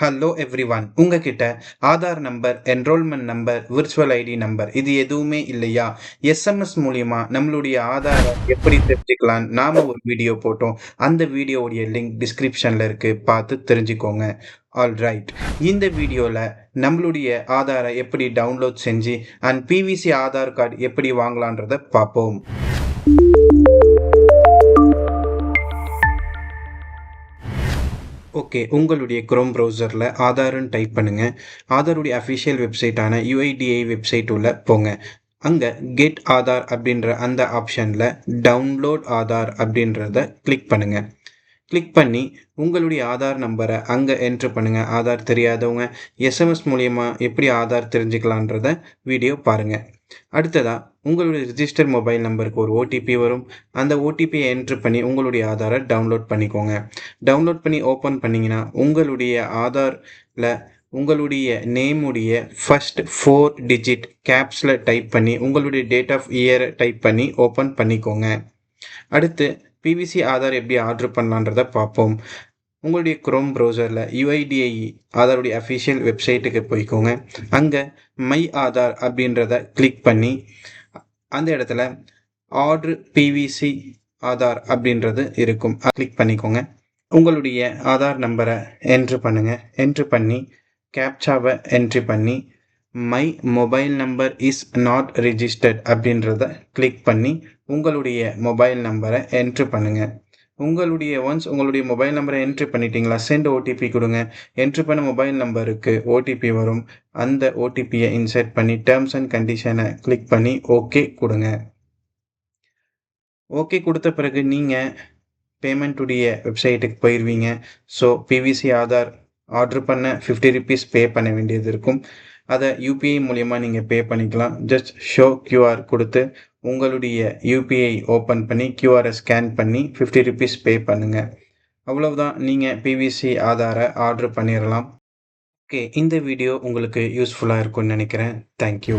Hello everyone. உங்ககிட்ட Aadhaar number, enrollment number, virtual ID number இது எதுவுமே இல்லையா? எஸ்எம்எஸ் மூலியமா நம்மளுடைய ஆதார எப்படி தெரிஞ்சுக்கலாம்? நாம ஒரு வீடியோ போட்டோம். அந்த வீடியோவுடைய லிங்க் டிஸ்கிரிப்ஷன்ல இருக்கு. பார்த்து தெரிஞ்சுக்கோங்க. ஆல்ரைட். இந்த வீடியோல நம்மளுடைய ஆதார எப்படி டவுன்லோட் செஞ்சு அண்ட் பிவிசி ஆதார் கார்டு எப்படி வாங்கலான்றத பார்ப்போம். ஓகே. உங்களுடைய குரோம் ப்ரௌசரில் ஆதார்ன்னு டைப் பண்ணுங்கள். ஆதாருடைய அஃபிஷியல் வெப்சைட்டான யுஐடிஐ வெப்சைட் உள்ள போங்க. அங்கே கெட் ஆதார் அப்படின்ற அந்த ஆப்ஷனில் டவுன்லோட் ஆதார் அப்படின்றத கிளிக் பண்ணுங்கள். கிளிக் பண்ணி உங்களுடைய ஆதார் நம்பரை அங்கே என்ட்ரு பண்ணுங்கள். ஆதார் தெரியாதவங்க எஸ்எம்எஸ் மூலியமா எப்படி ஆதார் தெரிஞ்சுக்கலான்றத வீடியோ பாருங்கள். அடுத்ததாக உங்களுடைய ரிஜிஸ்டர் மொபைல் நம்பருக்கு ஒரு ஓடிபி வரும். அந்த ஓடிபியை என்ட்ரு பண்ணி உங்களுடைய ஆதாரை டவுன்லோட் பண்ணிக்கோங்க. டவுன்லோட் பண்ணி ஓப்பன் பண்ணிங்கன்னா உங்களுடைய ஆதாரில் உங்களுடைய நேமுடைய ஃபஸ்ட் 4 டிஜிட் கேப்ஸில் டைப் பண்ணி உங்களுடைய டேட் ஆஃப் இயரை டைப் பண்ணி ஓப்பன் பண்ணிக்கோங்க. அடுத்து பிவிசி ஆதார் எப்படி ஆர்டர் பண்ணலான்றதை பார்ப்போம். உங்களுடைய குரோம் ப்ரௌசரில் யுஐடிஐ ஆதாருடைய அஃபிஷியல் வெப்சைட்டுக்கு போய்க்கோங்க. அங்கே மை ஆதார் அப்படின்றத கிளிக் பண்ணி அந்த இடத்துல ஆர்டர் பிவிசி ஆதார் அப்படின்றது இருக்கும். கிளிக் பண்ணிக்கோங்க. உங்களுடைய ஆதார் நம்பரை என்ட்ரு பண்ணுங்கள். என்ட்ரு பண்ணி கேப்சாவை என்ட்ரி பண்ணி my mobile number is not registered அப்படின்றத கிளிக் பண்ணி உங்களுடைய மொபைல் நம்பரை என்ட்ரு பண்ணுங்கள். உங்களுடைய மொபைல் நம்பரை என்ட்ரி பண்ணிட்டீங்களா? சென்ட் ஓடிபி கொடுங்க. என்ட்ரி பண்ண மொபைல் நம்பருக்கு ஓடிபி வரும். அந்த ஓடிபியை இன்சர்ட் பண்ணி டேர்ம்ஸ் அண்ட் கண்டிஷனை கிளிக் பண்ணி ஓகே கொடுங்க. ஓகே கொடுத்த பிறகு நீங்கள் பேமெண்ட்டுடைய வெப்சைட்டுக்கு போயிடுவீங்க. ஸோ பிவிசி ஆதார் ஆர்டர் பண்ண 50 ருபீஸ் பே பண்ண வேண்டியது இருக்கும். அதை யூபிஐ மூலயமா நீங்கள் பே பண்ணிக்கலாம். ஜஸ்ட் ஷோ கியூஆர் கொடுத்து உங்களுடைய யூபிஐ ஓப்பன் பண்ணி கியூஆரை ஸ்கேன் பண்ணி 50 ருபீஸ் பே பண்ணுங்கள். அவ்வளவுதான், நீங்கள் பிவிசி ஆதாரை ஆர்டர் பண்ணிடலாம். ஓகே, இந்த வீடியோ உங்களுக்கு யூஸ்ஃபுல்லாக இருக்கும்னு நினைக்கிறேன். தேங்க்யூ.